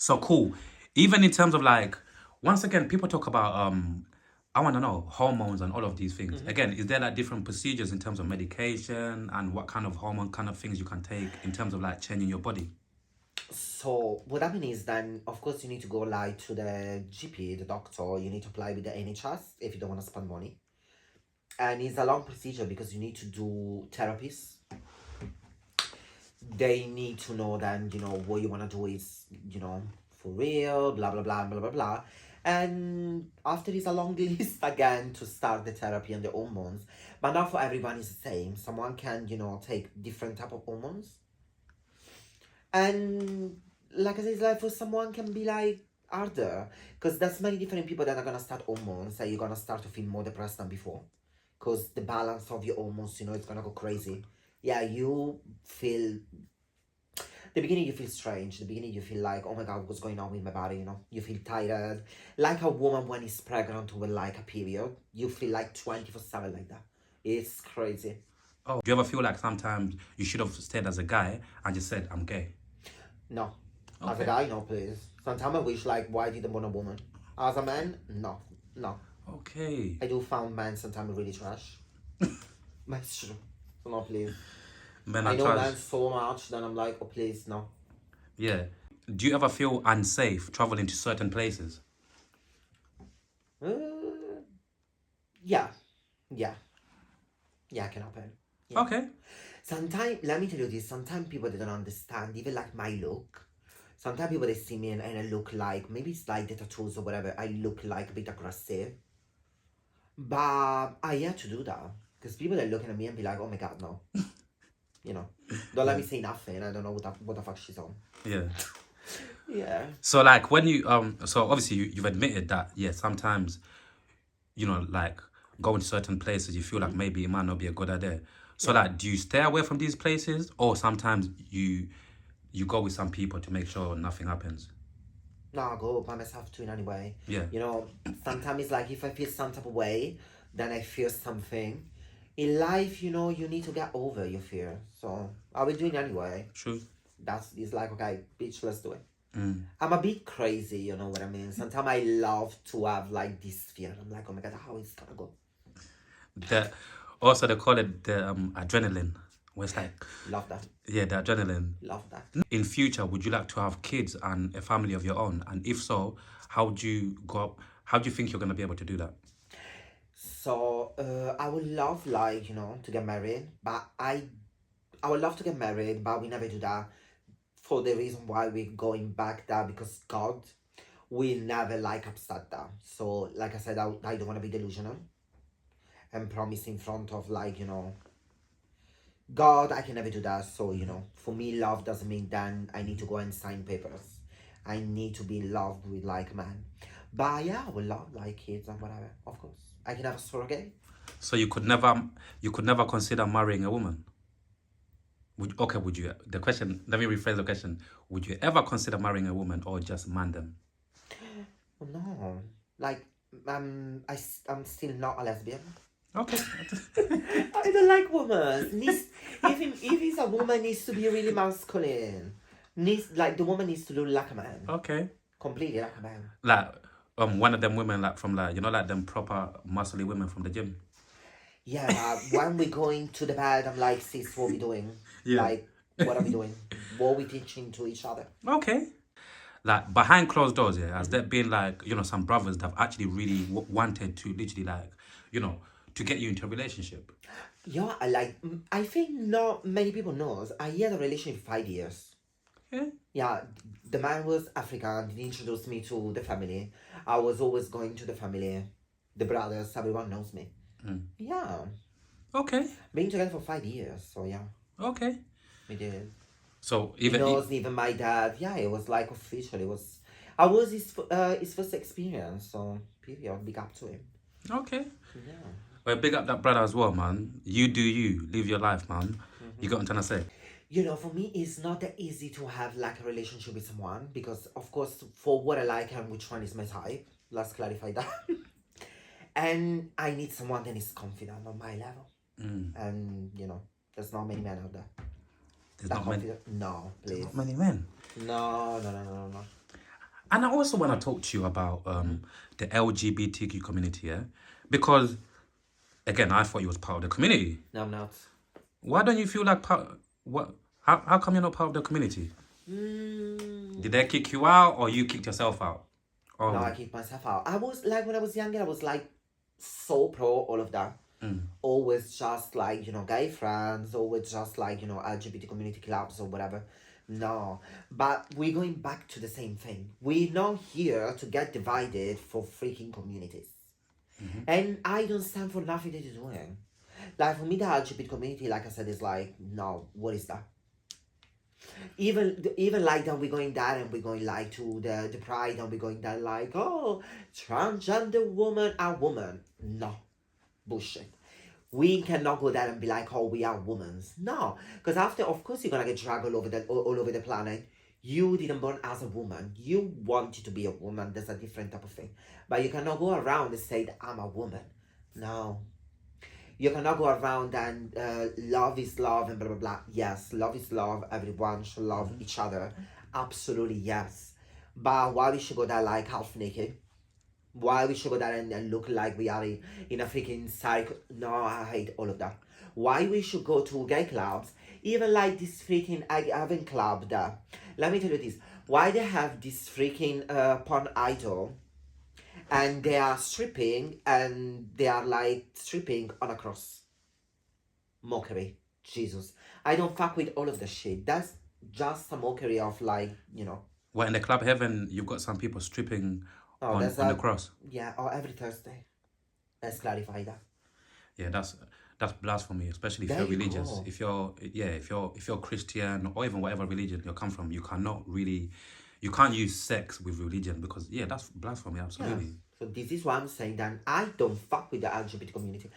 So cool. Even in terms of like, once again, people talk about I want to know hormones and all of these things. Again, is there like different procedures in terms of medication and what kind of hormone kind of things you can take in terms of like changing your body? So what I mean is then of course you need to go like to the GP, the doctor, you need to apply with the NHS if you don't want to spend money. And it's a long procedure because you need to do therapies. They need to know then, what you want to do is, for real, blah blah blah blah blah blah. And after it's a long list again to start the therapy and the hormones. But not for everyone is the same. Someone can, take different type of hormones. And like I said, it's like for someone can be like harder. Because there's many different people that are gonna start hormones and you're gonna start to feel more depressed than before. Because the balance of your hormones, it's gonna go crazy. Yeah, you feel the beginning you feel strange. The beginning you feel like, oh my god, what's going on with my body? You feel tired, like a woman when is pregnant with like a period. You feel like 24/7 like that. It's crazy. Oh, do you ever feel like sometimes you should have stayed as a guy and just said, I'm gay? No, as a Okay. guy, no, please. Sometimes I wish like, why didn't want a woman? As a man, no, no. Okay. I do found men sometimes really trash. But it's true. So no, please. Men I are know trash. men so much, then I'm like, oh please, no. Yeah. Do you ever feel unsafe traveling to certain places? Uh, yeah, yeah, yeah, can happen. Yeah. Okay. Sometimes, let me tell you this, sometimes people they don't understand, even like my look. Sometimes people they see me and I look like, maybe it's like the tattoos or whatever, I look like a bit aggressive. But I had to do that. Because people are looking at me and be like, oh my god, no. You know. Don't let Yeah. me say nothing. I don't know what the fuck she's on. Yeah. Yeah. So like when you so obviously you've admitted that yeah sometimes like going to certain places you feel like maybe it might not be a good idea. So Yeah. like do you stay away from these places or sometimes you go with some people to make sure nothing happens? No, I'll go by myself too in any way. Yeah. Sometimes it's like if I feel some type of way, then I feel something. In life, you need to get over your fear. So I will do it anyway. True. It's like, okay, bitch, let's do it. Mm. I'm a bit crazy, you know what I mean? Sometimes I love to have like this fear. I'm like, oh my god, how is it gonna go? The also they call it the adrenaline. Where it's like Love that. yeah the adrenaline. Love that. In future, would you like to have kids and a family of your own? And if so, how would you go up? How do you think you're gonna be able to do that? So I would love like to get married, but I would love to get married, but we never do that for the reason why we're going back there because God will never like upset that. So like I said, I don't want to be delusional and promise in front of like God. I can never do that. So for me, love doesn't mean then I need to go and sign papers. I need to be in love with like a man. But yeah, I would love like kids and whatever. Of course, I can have a surrogate. So you could never consider marrying a woman. Would you? The question. Let me rephrase the question. Would you ever consider marrying a woman or just man them? Oh, no, like I'm still not a lesbian. Okay. I don't like women. If it's a woman, needs to be really masculine. Needs like the woman needs to look like a man, Okay. completely like a man. Like one of them women like from like like them proper muscly women from the gym. Yeah, but when we going to the bed, I'm like, sis, what we doing? Yeah. Like, what are we doing? What we teaching to each other? Okay. Like behind closed doors, yeah, has there been like some brothers that have actually really wanted to literally like to get you into a relationship? Yeah, I think not many people knows. I had a relationship 5 years. Yeah. Yeah, the man was African. He introduced me to the family. I was always going to the family, the brothers. Everyone knows me. Yeah, Okay. been together for 5 years. So yeah, Okay. we did. So He even knows even my dad. Yeah, it was like official. It was. I was his first experience. So period. Big up to him. okay. Yeah. Well, big up that brother as well, man. You do you. Live your life, man. You got what I'm trying to say? For me, it's not that easy to have like a relationship with someone because, of course, for what I like and which one is my type. Let's clarify that. And I need someone that is confident on my level. And there's not many men out there There's that not many. confident. No, There's please. not many men. No, no, no, no, no, no. And I also want to talk to you about the LGBTQ community, yeah? Because, again, I thought you was part of the community. No, I'm not. Why don't you feel like part... What? How come you're not part of the community? Did they kick you out or you kicked yourself out? No, Oh, I kicked myself out. I was like, when I was younger, I was like so pro all of that. Always just like, gay friends, always just like, LGBT community clubs or whatever. No. But we're going back to the same thing. We're not here to get divided for freaking communities. And I don't stand for nothing that you're doing. Like, for me, the LGBT community, like I said, is like, no, what is that? Even like that we're going there and we're going like to the pride and we're going there like, oh, transgender woman are woman. No, bullshit. We cannot go there and be like, oh, we are women. No, because after, of course, you're gonna get dragged all over the planet. You didn't born as a woman. You wanted to be a woman. That's a different type of thing. But you cannot go around and say that I'm a woman. No, you cannot go around and love is love and blah blah blah. Yes, love is love. Everyone should love each other. Absolutely yes. But why we should go there like half naked? Why we should go there and look like we are in a freaking cycle? No, I hate all of that. Why we should go to gay clubs? Even like this freaking having club there. Let me tell you this. Why they have this freaking porn idol and they are stripping and they are like stripping on a cross. Mockery. Jesus. I don't fuck with all of the shit. That's just a mockery of like. well, in the club heaven, you've got some people stripping Oh, that's on the that. cross. Yeah, or every Thursday. Let's clarify that. Yeah, that's blasphemy, especially if There you're you religious. go. If you're Christian or even whatever religion you come from, you can't use sex with religion because that's blasphemy, Yeah. absolutely. So this is why I'm saying that I don't fuck with the LGBT community.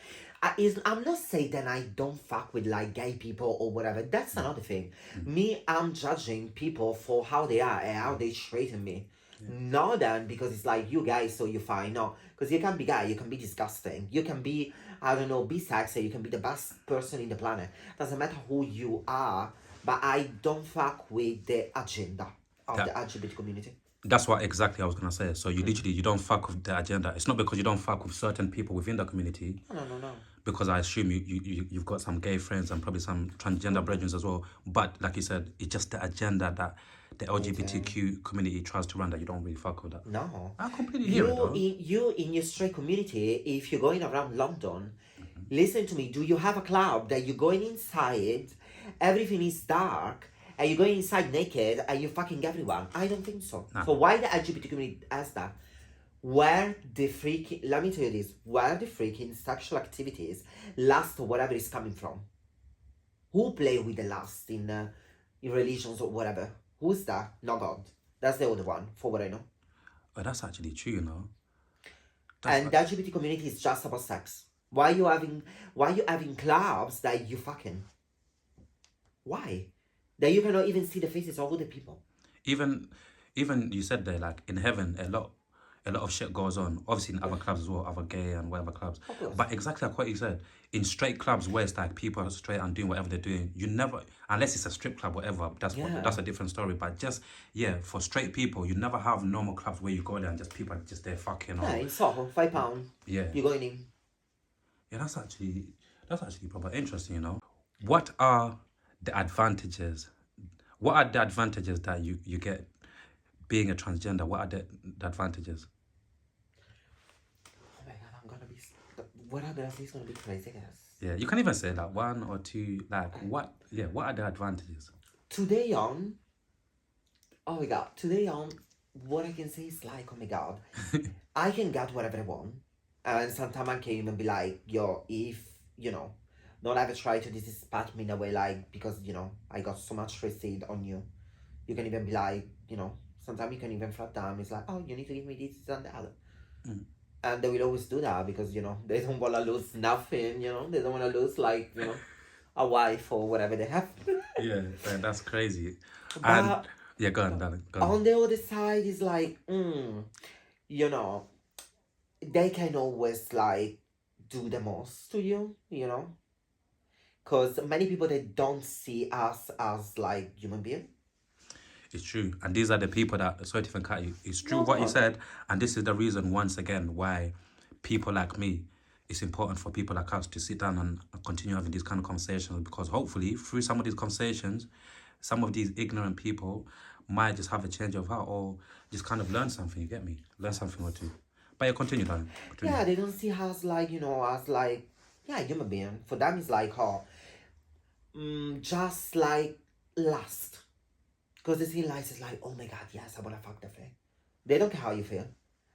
I'm not saying that I don't fuck with like gay people or whatever. That's another thing. Me, I'm judging people for how they are and how they treat me. Not then because it's like you guys, so you're fine. No, because you can be gay, you can be disgusting, you can be, I don't know, be sexy, you can be the best person in the planet. Doesn't matter who you are, but I don't fuck with the agenda of the That LGBT community. that's what exactly I was gonna say. So you don't fuck with the agenda. It's not because you don't fuck with certain people within the community, No, no, no. because I assume you've got some gay friends and probably some transgender brethren as well. But like you said, it's just the agenda that the LGBTQ community tries to run that you don't really fuck with that. No. I completely hear it though. You in your straight community, if you're going around London, listen to me, do you have a club that you're going inside, everything is dark, and you're going inside naked and you fucking everyone? I don't think so. Nah. So why the LGBT community has that? Where the freaking, let me tell you this, where the freaking sexual activities lust or whatever is coming from? Who play with the lust in religions or whatever? Who's that? Not God. That's the other one, for what I know. Oh, that's actually true, you know. And the LGBT community is just about sex. Why you having clubs that you fucking? Why? That you cannot even see the faces of other people. Even you said there, like in heaven, a lot of shit goes on. Obviously in other clubs as well, other gay and whatever clubs. Of course. But exactly like what you said, in straight clubs where it's like people are straight and doing whatever they're doing, you never, unless it's a strip club, whatever. That's a different story. But just for straight people, you never have normal clubs where you go there and just people are just there fucking. Yeah, in Soho, £5. Yeah. You're going in. Yeah, that's actually proper interesting, you know. What are the advantages? What are the advantages that you get being a transgender? What are the advantages? Oh my god, I'm gonna be. What I'm gonna say is gonna be crazy, guys. Yeah, you can even say like one or two. Like what? Yeah, what are the advantages? Today on. Oh my god, today on. What I can say is like, oh my god, I can get whatever I want, and sometimes I can even be like, yo, if don't ever try to disrespect me in a way like because I got so much receipt on you. You can even be like, sometimes you can even flat down. It's like, oh, you need to give me this and that. And they will always do that because they don't want to lose nothing. They don't want to lose like a wife or whatever they have. Yeah, that's crazy. But And yeah, go on, darling. Go on. on the other side is like, they can always like do the most to you, because many people they don't see us as like human beings. It's true. And these are the people that, sorry to cut you, it's true No, what go you on. said. And this is the reason, once again, why people like me, it's important for people like us to sit down and continue having these kind of conversations, because hopefully through some of these conversations, some of these ignorant people might just have a change of heart or just kind of learn something, you get me? Learn something or two. But yeah, continue, darling. Continue. Yeah, they don't see us like, as like, yeah, human being. For them, it's like, oh, just like lust. Because they see life is like, oh my god, yes, I wanna fuck the thing. They don't care how you feel.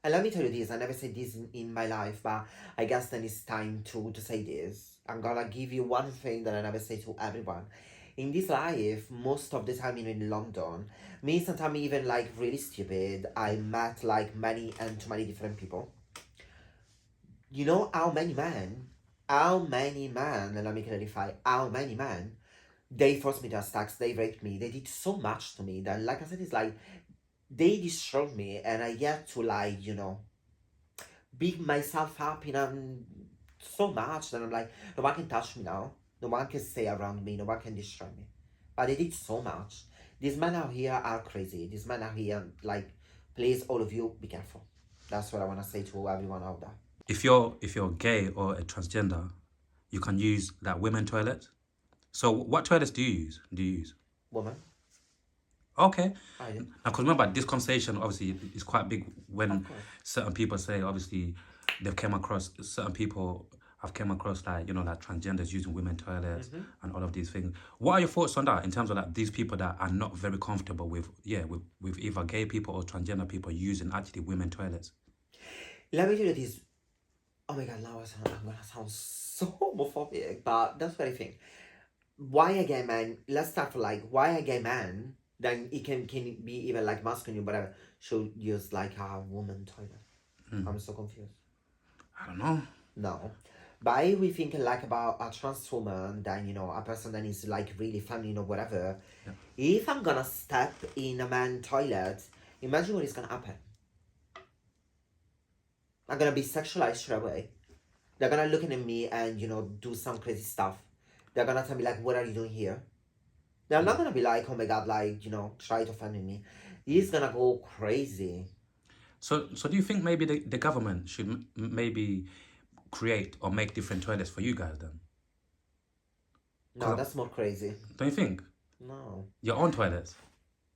And let me tell you this, I never said this in my life, but I guess then it's time to say this. I'm gonna give you one thing that I never say to everyone. In this life, most of the time in London, me sometimes even like really stupid, I met like many and too many different people. You know how many men, and let me clarify, how many men, they forced me to have sex, they raped me, they did so much to me that, like I said, it's like, they destroyed me, and I had to, like, beat myself up in so much that I'm like, no one can touch me now, no one can stay around me, no one can destroy me. But they did so much. These men out here are crazy. These men out here, like, please, all of you, be careful. That's what I want to say to everyone out there. If you're gay or a transgender, you can use like women toilets. So what toilets do you use? Woman, Okay. I do. Now, because remember, this conversation obviously is quite big Of when course. certain people say, obviously, they've came across, certain people have came across like, like transgenders using women toilets and all of these things. What are your thoughts on that in terms of like these people that are not very comfortable with, with either gay people or transgender people using actually women toilets? Let me tell you this. Oh my god, now I'm gonna sound so homophobic, but that's what I think. Why a gay man? Let's start for like, why a gay man? Then it can be even like masculine, whatever. Should use like a woman toilet. I'm so confused. I don't know. No, but if we think like about a trans woman, then a person that is like really feminine or whatever. Yeah. If I'm gonna step in a man toilet, imagine what is gonna happen. I'm gonna be sexualized straight away. They're gonna look at me and do some crazy stuff. They're gonna tell me like, "What are you doing here?" They're not gonna be like, "Oh my god," like try to offend me. He's gonna go crazy. So do you think maybe the government should maybe create or make different toilets for you guys then? No, that's more crazy. Don't you think? No. Your own toilets.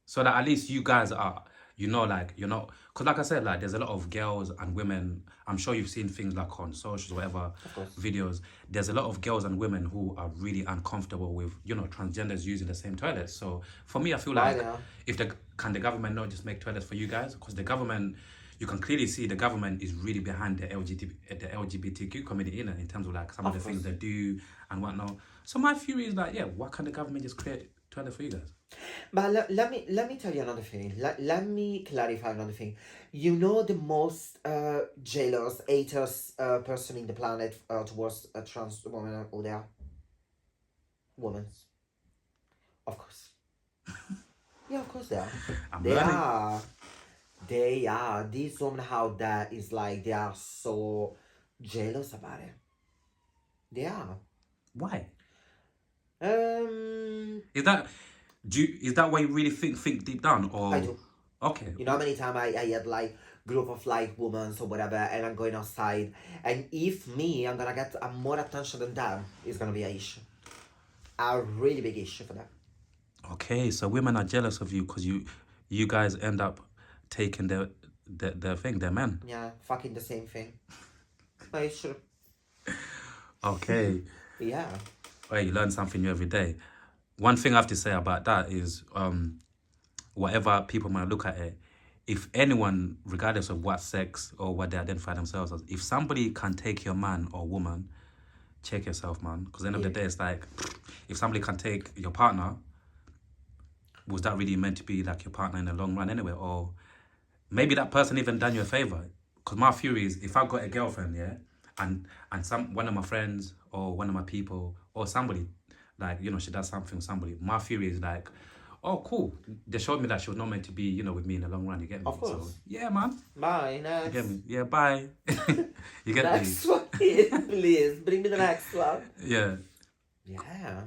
So that at least you guys are, like, you're not, because like I said, like there's a lot of girls and women, I'm sure you've seen things like on socials, whatever, Of course. videos, there's a lot of girls and women who are really uncomfortable with, transgenders using the same toilets. So for me, I feel like, Yeah. if can the government not just make toilets for you guys? Because the government, you can clearly see the government is really behind the LGBTQ community in terms of like some of the things they do and whatnot. So my theory is like, yeah, why can't the government just create toilets for you guys? But let me tell you another thing. Let me clarify another thing. You know the most jealous, haters person in the planet towards a trans woman or they are women. Of course. Yeah, of course they are. I'm They learning. are. They are. These women out there is like they are so jealous about it. They are. Why? Um, Is that why you really think deep down, or I do. okay? You know how many times I had like group of like women or whatever, and I'm going outside, and if me, I'm gonna get more attention than them, it's gonna be an issue, a really big issue for them. Okay, so women are jealous of you because you guys end up taking their men. Yeah, fucking the same thing. But it's true. Okay. Yeah. Well, you learn something new every day. One thing I have to say about that is, whatever people might look at it, if anyone, regardless of what sex or what they identify themselves as, if somebody can take your man or woman, check yourself, man. Because at the end of the day, it's like, if somebody can take your partner, was that really meant to be like your partner in the long run anyway? Or maybe that person even done you a favor. Because my theory is, if I got a girlfriend, yeah, and one of my friends or one of my people or somebody, like, she does something with somebody, my theory is like, oh, cool. They showed me that she was not meant to be, with me in the long run. You get me? Of course. So yeah, man. Bye. You Next. get me? Yeah, bye. You get Next me? one, please. Bring me the next one. Yeah. Yeah.